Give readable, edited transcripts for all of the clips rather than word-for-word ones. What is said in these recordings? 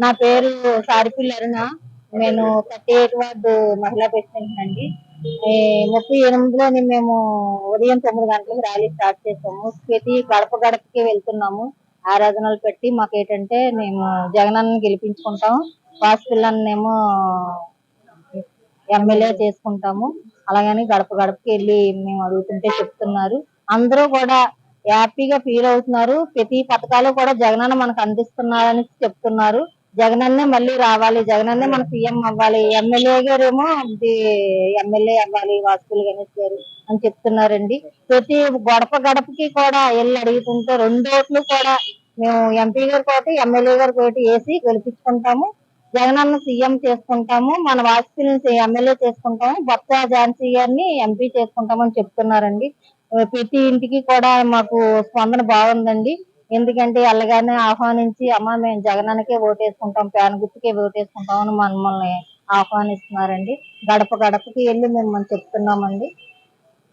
నా పేరు సారిపిల్లి అరుణ. నేను 38 వార్డు మహిళా ప్రెసిడెంట్ అండి. 38లోని మేము ఉదయం 9 గంటలకు ర్యాలీ స్టార్ట్ చేసాము. ప్రతి గడప గడపకి వెళ్తున్నాము. ఆరాధనలు పెట్టి మాకేంటంటే మేము జగనన్నని గెలిపించుకుంటాము, వాసుపిల్లనేమో ఎమ్మెల్యే చేసుకుంటాము. అలాగని గడప గడపకి వెళ్ళి మేము అడుగుతుంటే చెప్తున్నారు. అందరూ కూడా హ్యాపీగా ఫీల్ అవుతున్నారు. ప్రతి పథకాలు కూడా జగనన్న మనకు అందిస్తున్నారని చెప్తున్నారు. జగనన్నే మళ్ళీ రావాలి, జగనన్నే మన సీఎం అవ్వాలి, ఎమ్మెల్యే గారేమో ఎమ్మెల్యే అవ్వాలి వాసుపల్లి గణేష్ గారు అని చెప్తున్నారండి. ప్రతి గడప గడపకి కూడా వెళ్ళి అడుగుతుంటే 2 ఓట్లు కూడా మేము ఎంపీ గారి కోటి ఎమ్మెల్యే గారి కోటి వేసి గెలిపించుకుంటాము. జగనన్న సీఎం చేసుకుంటాము, మన వాసుపల్లిని ఎమ్మెల్యే చేసుకుంటాము, బొత్స ఝాన్సీ గారిని ఎంపీ చేసుకుంటామని చెప్తున్నారండి. ప్రతి ఇంటికి కూడా మాకు స్పందన బాగుందండి. ఎందుకంటే వెళ్ళగానే ఆహ్వానించి అమ్మ మేము జగనన్నకే ఓటేసుకుంటాం, ఫ్యాన్ గుర్తుకే ఓటేసుకుంటాం అని మమ్మల్ని ఆహ్వానిస్తున్నారండి. గడప గడపకి వెళ్ళి మేము చెప్తున్నామండి.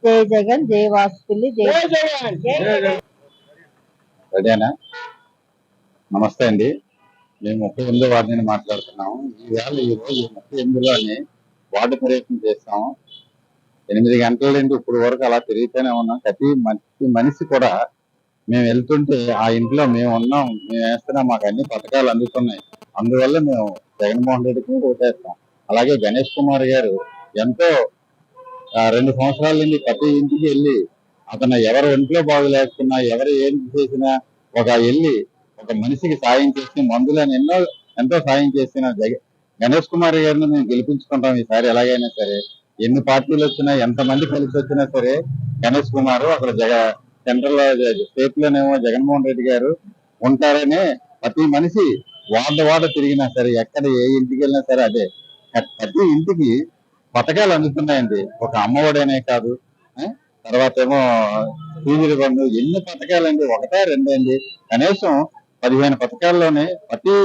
జై జగన్, జై వాసుపల్లి, జై జగన్. నమస్తే అండి. మేము 38 వార్డు నుండి మాట్లాడుతున్నాము. ఈరోజు 38లోని వార్డు పర్యటన చేస్తాము. 8 గంటల నుండి ఇప్పుడు వరకు అలా తిరుగుతూనే ఉన్నాం. ప్రతి మనిషి కూడా మేము వెళ్తుంటే ఆ ఇంట్లో మేము ఉన్నాం, మేము వేస్తున్నాం, మాకు అన్ని పథకాలు అందుతున్నాయి, అందువల్ల మేము జగన్మోహన్ రెడ్డికి ఓటేస్తాం. అలాగే గణేష్ కుమార్ గారు ఎంతో 2 సంవత్సరాల నుండి ప్రతి ఇంటికి వెళ్ళి అతను ఎవరు ఒంట్లో బాగులేకున్నా, ఎవరు ఏం చేసినా వెళ్ళి ఒక మనిషికి సాయం చేసి మందులని ఎంతో సాయం చేసిన గణేష్ కుమార్ గారిని మేము గెలిపించుకుంటాం ఈసారి. ఎలాగైనా సరే ఎన్ని పార్టీలు వచ్చినా, ఎంతమంది కలిసి వచ్చినా సరే గణేష్ కుమార్ అక్కడ సెంట్రల్ స్టేట్ లోనేమో జగన్మోహన్ రెడ్డి గారు ఉంటారని ప్రతి మనిషి వార్డు తిరిగినా సరే, ఎక్కడ ఏ ఇంటికి వెళ్ళినా సరే అదే. ప్రతి ఇంటికి పథకాలు అందుతున్నాయండి. ఒక అమ్మఒడనే కాదు, తర్వాత ఏమో టీవీలు బంధు, ఎన్ని పథకాలండి, 1 2 అండి. కనీసం 15 పథకాల్లోనే ప్రతి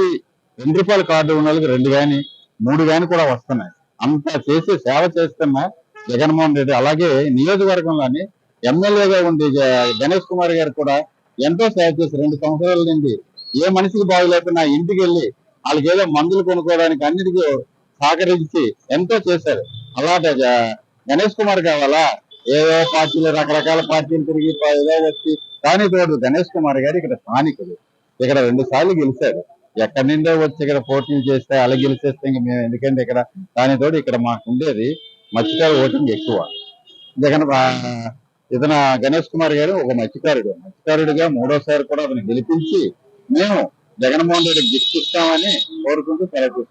₹2 కార్డు ఉన్న వాళ్ళకి 2 గాని 3 గాని కూడా వస్తున్నాయి. అంత చేసి సేవ చేస్తున్న జగన్మోహన్ రెడ్డి. అలాగే నియోజకవర్గంలోని ఎమ్మెల్యేగా ఉండే గణేష్ కుమార్ గారు కూడా ఎంతో సేవ చేసి 2 సంవత్సరాల నుండి ఏ మనిషికి బాగులేకున్నా ఇంటికి వెళ్ళి వాళ్ళకి ఏదో మందులు కొనుక్కోవడానికి అన్నిటికీ సహకరించి ఎంతో చేశారు. అలాగే గణేష్ కుమార్ కావాలా? ఏదో పార్టీలు, రకరకాల పార్టీలు తిరిగి ఏదో వచ్చి కానీ తోడు గణేష్ కుమార్ గారు ఇక్కడ స్థానికుడు. ఇక్కడ 2 సార్లు గెలిచారు. ఎక్కడి నుండో వచ్చి ఇక్కడ పోటీలు చేస్తే అలా గెలిచేస్తే ఇంక మేము ఎందుకంటే ఇక్కడ దానితోడు ఇక్కడ మాకు ఉండేది మత్స్యకారు ఓటింగ్ ఎక్కువ. ఇతను గణేష్ కుమార్ గారు ఒక మత్స్యకారుడిగా 3వ సారి కూడా అతను గెలిపించి మేము జగన్మోహన్ రెడ్డి గిఫ్ట్ ఇస్తామని కోరుకుంటూ సెలవు.